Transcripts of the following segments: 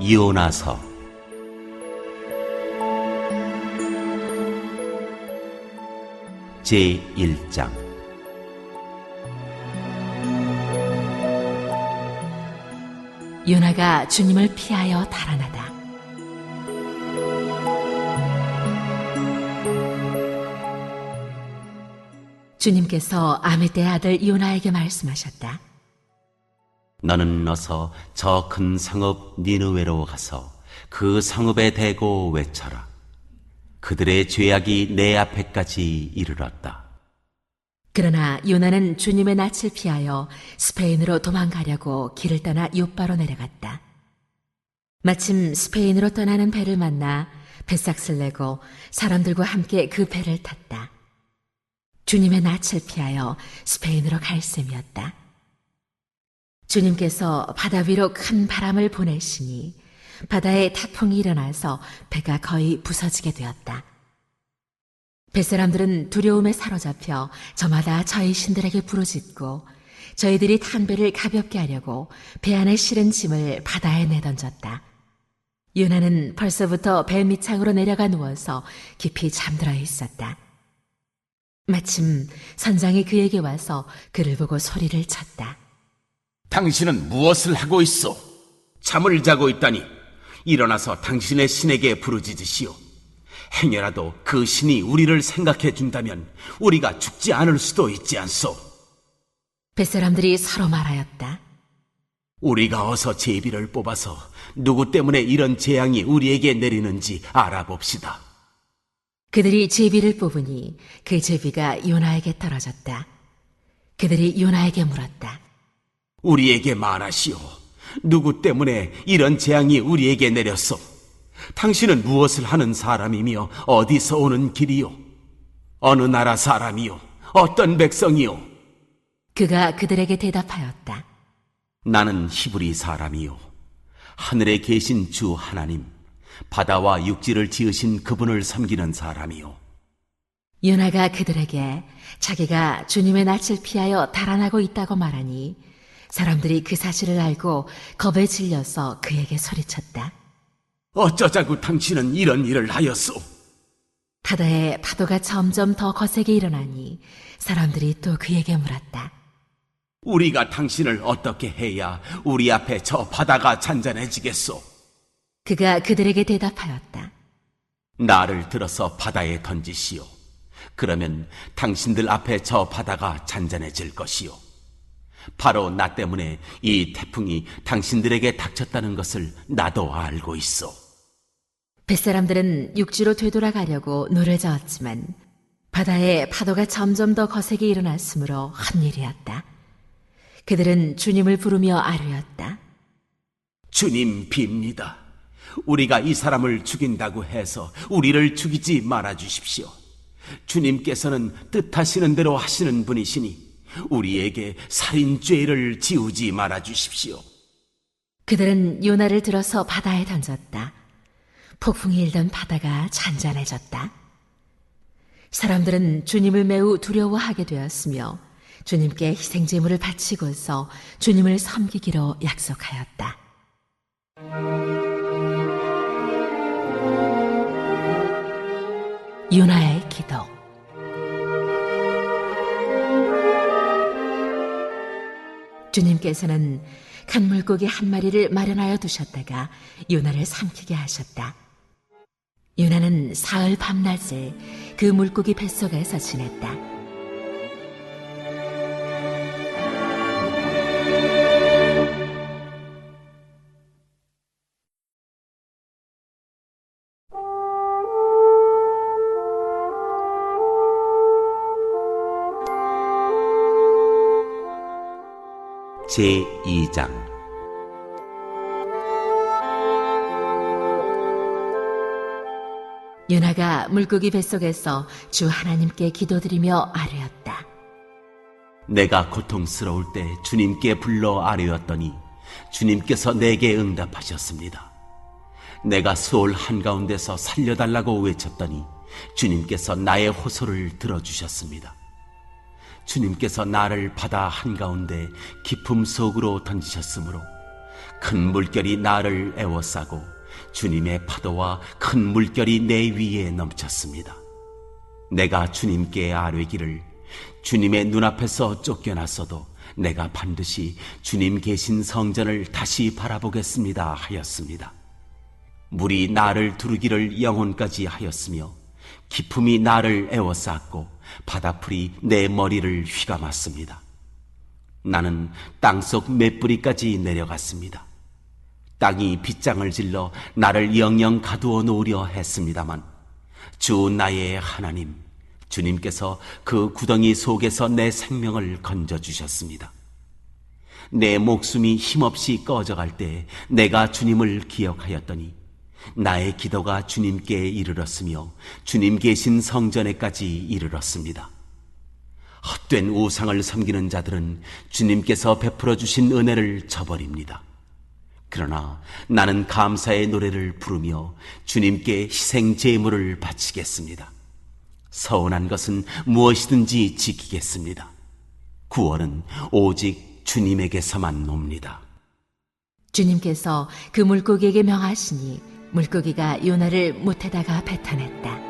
요나서 제1장. 요나가 주님을 피하여 달아나다. 주님께서 아미떼의 아들 요나에게 말씀하셨다. 너는 어서 저 큰 성읍 니느웨로 가서 그 성읍에 대고 외쳐라. 그들의 죄악이 내 앞에까지 이르렀다. 그러나 요나는 주님의 낯을 피하여 스페인으로 도망가려고 길을 떠나 욥바로 내려갔다. 마침 스페인으로 떠나는 배를 만나 뱃삭을 내고 사람들과 함께 그 배를 탔다. 주님의 낯을 피하여 스페인으로 갈 셈이었다. 주님께서 바다 위로 큰 바람을 보내시니 바다에 태풍이 일어나서 배가 거의 부서지게 되었다. 뱃사람들은 두려움에 사로잡혀 저마다 저희 신들에게 부르짖고 저희들이 탄 배를 가볍게 하려고 배 안에 실은 짐을 바다에 내던졌다. 요나는 벌써부터 배 밑창으로 내려가 누워서 깊이 잠들어 있었다. 마침 선장이 그에게 와서 그를 보고 소리를 쳤다. 당신은 무엇을 하고 있어? 잠을 자고 있다니 일어나서 당신의 신에게 부르짖으시오. 행여라도 그 신이 우리를 생각해 준다면 우리가 죽지 않을 수도 있지 않소. 뱃사람들이 서로 말하였다. 우리가 어서 제비를 뽑아서 누구 때문에 이런 재앙이 우리에게 내리는지 알아봅시다. 그들이 제비를 뽑으니 그 제비가 요나에게 떨어졌다. 그들이 요나에게 물었다. 우리에게 말하시오. 누구 때문에 이런 재앙이 우리에게 내렸소? 당신은 무엇을 하는 사람이며 어디서 오는 길이요? 어느 나라 사람이요? 어떤 백성이요? 그가 그들에게 대답하였다. 나는 히브리 사람이요 하늘에 계신 주 하나님, 바다와 육지를 지으신 그분을 섬기는 사람이요. 요나가 그들에게 자기가 주님의 낯을 피하여 달아나고 있다고 말하니 사람들이 그 사실을 알고 겁에 질려서 그에게 소리쳤다. 어쩌자고 당신은 이런 일을 하였소? 바다에 파도가 점점 더 거세게 일어나니 사람들이 또 그에게 물었다. 우리가 당신을 어떻게 해야 우리 앞에 저 바다가 잔잔해지겠소? 그가 그들에게 대답하였다. 나를 들어서 바다에 던지시오. 그러면 당신들 앞에 저 바다가 잔잔해질 것이요. 바로 나 때문에 이 태풍이 당신들에게 닥쳤다는 것을 나도 알고 있어. 뱃사람들은 육지로 되돌아가려고 노를 저었지만 바다에 파도가 점점 더 거세게 일어났으므로 헛일이었다. 그들은 주님을 부르며 아뢰었다. 주님 빕니다. 우리가 이 사람을 죽인다고 해서 우리를 죽이지 말아 주십시오. 주님께서는 뜻하시는 대로 하시는 분이시니 우리에게 살인죄를 지우지 말아 주십시오. 그들은 요나를 들어서 바다에 던졌다. 폭풍이 일던 바다가 잔잔해졌다. 사람들은 주님을 매우 두려워하게 되었으며 주님께 희생제물을 바치고서 주님을 섬기기로 약속하였다. 요나의 기도. 주님께서는 큰 물고기 한 마리를 마련하여 두셨다가 요나를 삼키게 하셨다. 요나는 사흘 밤낮을 그 물고기 뱃속에서 지냈다. 제2장. 요나가 물고기 뱃속에서 주 하나님께 기도드리며 아뢰었다. 내가 고통스러울 때 주님께 불러 아뢰었더니 주님께서 내게 응답하셨습니다. 내가 수월 한가운데서 살려달라고 외쳤더니 주님께서 나의 호소를 들어주셨습니다. 주님께서 나를 바다 한가운데 깊음 속으로 던지셨으므로 큰 물결이 나를 에워싸고 주님의 파도와 큰 물결이 내 위에 넘쳤습니다. 내가 주님께 아뢰기를 주님의 눈앞에서 쫓겨났어도 내가 반드시 주님 계신 성전을 다시 바라보겠습니다 하였습니다. 물이 나를 두르기를 영혼까지 하였으며 기품이 나를 에워쌌고 바다풀이 내 머리를 휘감았습니다. 나는 땅속 맷뿌리까지 내려갔습니다. 땅이 빗장을 질러 나를 영영 가두어 놓으려 했습니다만 주 나의 하나님 주님께서 그 구덩이 속에서 내 생명을 건져주셨습니다. 내 목숨이 힘없이 꺼져갈 때 내가 주님을 기억하였더니 나의 기도가 주님께 이르렀으며 주님 계신 성전에까지 이르렀습니다. 헛된 우상을 섬기는 자들은 주님께서 베풀어 주신 은혜를 저버립니다. 그러나 나는 감사의 노래를 부르며 주님께 희생 제물을 바치겠습니다. 서운한 것은 무엇이든지 지키겠습니다. 구원은 오직 주님에게서만 옵니다. 주님께서 그 물고기에게 명하시니 물고기가 요나를 못에다가 뱉어냈다.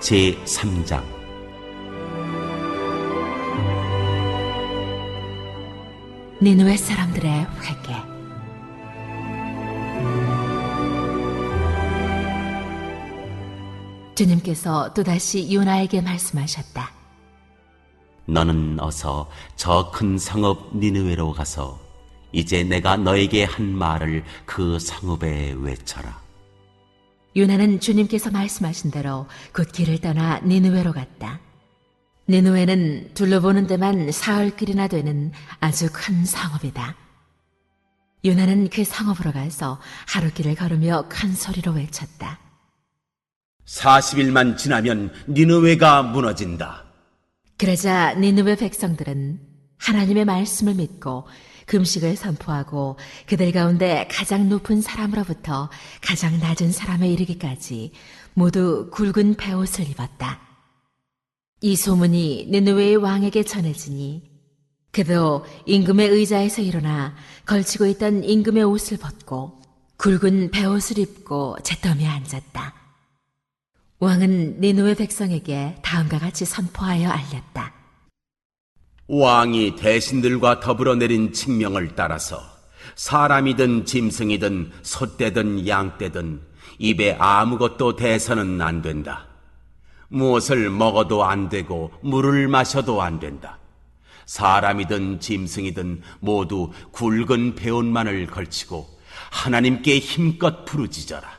제3장 니느웨 사람들의 회개. 주님께서 또다시 요나에게 말씀하셨다. 너는 어서 저 큰 성읍 니느웨로 가서 이제 내가 너에게 한 말을 그 성읍에 외쳐라. 요나는 주님께서 말씀하신 대로 곧 길을 떠나 니느웨로 갔다. 니느웨는 둘러보는 데만 사흘길이나 되는 아주 큰 성읍이다. 요나는 그 성읍으로 가서 하루길을 걸으며 큰 소리로 외쳤다. 40일만 지나면 니느웨가 무너진다. 그러자 니느웨 백성들은 하나님의 말씀을 믿고 금식을 선포하고 그들 가운데 가장 높은 사람으로부터 가장 낮은 사람에 이르기까지 모두 굵은 베옷을 입었다. 이 소문이 니느웨의 왕에게 전해지니 그도 임금의 의자에서 일어나 걸치고 있던 임금의 옷을 벗고 굵은 베옷을 입고 잿더미에 앉았다. 왕은 니느웨 백성에게 다음과 같이 선포하여 알렸다. 왕이 대신들과 더불어 내린 칙명을 따라서 사람이든 짐승이든 소떼든 양떼든 입에 아무것도 대서는 안 된다. 무엇을 먹어도 안 되고 물을 마셔도 안 된다. 사람이든 짐승이든 모두 굵은 베옷만을 걸치고 하나님께 힘껏 부르짖어라.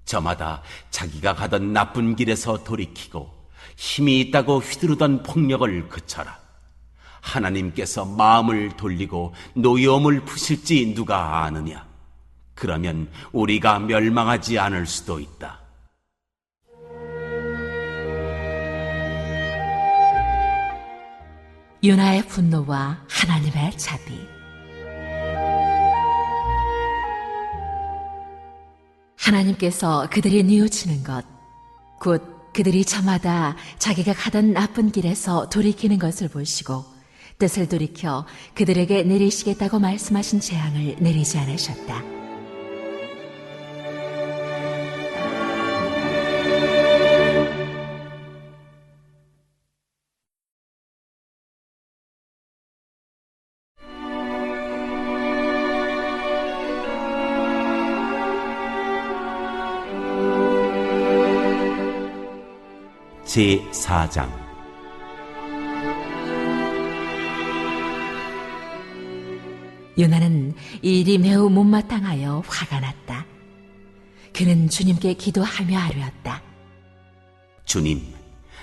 저마다 자기가 가던 나쁜 길에서 돌이키고 힘이 있다고 휘두르던 폭력을 그쳐라. 하나님께서 마음을 돌리고 노여움을 푸실지 누가 아느냐? 그러면 우리가 멸망하지 않을 수도 있다. 요나의 분노와 하나님의 자비. 하나님께서 그들이 뉘우치는 것, 곧 그들이 저마다 자기가 가던 나쁜 길에서 돌이키는 것을 보시고 뜻을 돌이켜 그들에게 내리시겠다고 말씀하신 재앙을 내리지 않으셨다. 제4장 요나는 이 일이 매우 못마땅하여 화가 났다. 그는 주님께 기도하며 아뢰었다. 주님,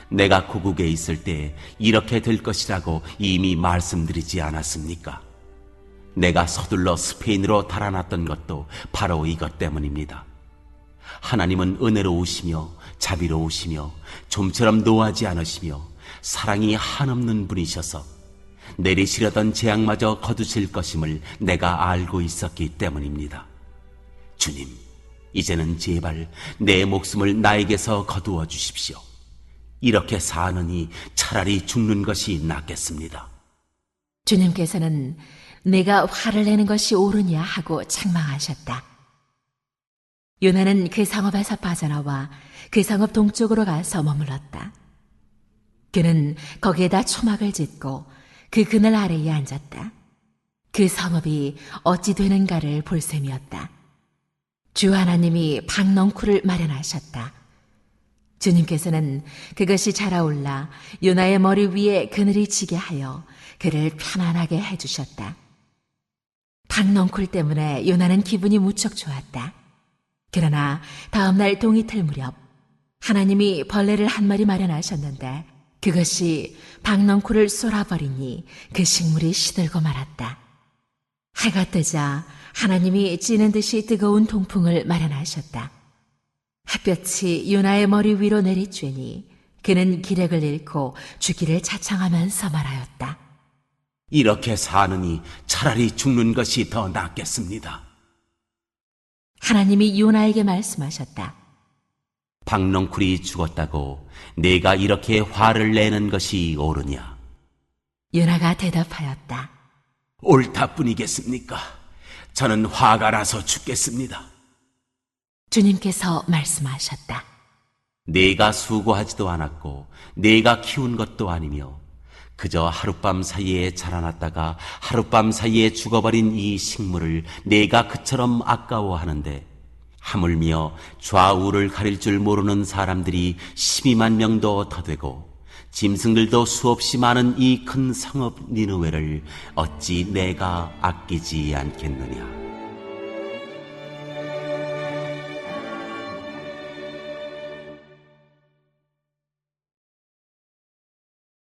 내가 고국에 있을 때 이렇게 될 것이라고 이미 말씀드리지 않았습니까? 내가 서둘러 스페인으로 달아났던 것도 바로 이것 때문입니다. 하나님은 은혜로우시며 자비로우시며 좀처럼 노하지 않으시며 사랑이 한없는 분이셔서 내리시려던 재앙마저 거두실 것임을 내가 알고 있었기 때문입니다. 주님, 이제는 제발 내 목숨을 나에게서 거두어 주십시오. 이렇게 사느니 차라리 죽는 것이 낫겠습니다. 주님께서는 내가 화를 내는 것이 옳으냐 하고 책망하셨다. 요나는 그 성읍에서 빠져나와 그 성읍 동쪽으로 가서 머물렀다. 그는 거기에다 초막을 짓고 그 그늘 아래에 앉았다. 그 성읍이 어찌 되는가를 볼 셈이었다. 주 하나님이 박넝쿨을 마련하셨다. 주님께서는 그것이 자라올라 요나의 머리 위에 그늘이 지게 하여 그를 편안하게 해주셨다. 박넝쿨 때문에 요나는 기분이 무척 좋았다. 그러나 다음날 동이틀 무렵 하나님이 벌레를 한 마리 마련하셨는데 그것이 박넝쿨을 쏠아버리니 그 식물이 시들고 말았다. 해가 뜨자 하나님이 찌는 듯이 뜨거운 동풍을 마련하셨다. 햇볕이 요나의 머리 위로 내리쬐니 그는 기력을 잃고 죽기를 자청하면서 말하였다. 이렇게 사느니 차라리 죽는 것이 더 낫겠습니다. 하나님이 요나에게 말씀하셨다. 박넝쿨이 죽었다고 내가 이렇게 화를 내는 것이 옳으냐? 요나가 대답하였다. 옳다뿐이겠습니까? 저는 화가 나서 죽겠습니다. 주님께서 말씀하셨다. 내가 수고하지도 않았고 내가 키운 것도 아니며 그저 하룻밤 사이에 자라났다가 하룻밤 사이에 죽어버린 이 식물을 내가 그처럼 아까워하는데 하물며 좌우를 가릴 줄 모르는 사람들이 12만 명도 더 되고 짐승들도 수없이 많은 이 큰 성읍 니느웨를 어찌 내가 아끼지 않겠느냐.